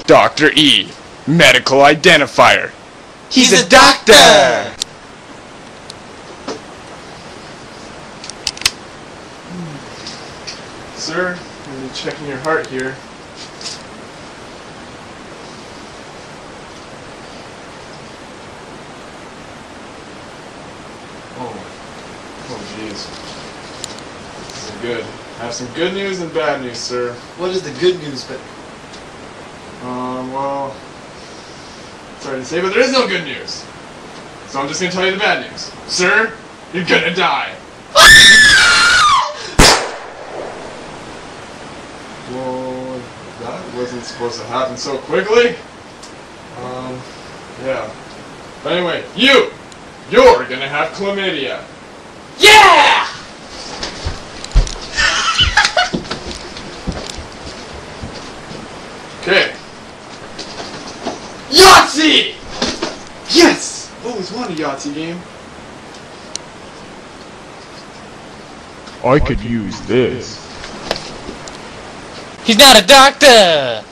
Dr. E, medical identifier. He's a doctor! Sir, I'm going to be checking your heart here. Oh jeez. This isn't good. I have some good news and bad news, sir. What is the good news, but... Well... Sorry to say, but there is no good news. So I'm just gonna tell you the bad news. Sir, you're gonna die. Well, that wasn't supposed to happen so quickly. Yeah. But anyway, you're gonna have chlamydia. Yeah! Okay. Yahtzee! Yes! I've always wanted a Yahtzee game. I could use this. He's not a doctor!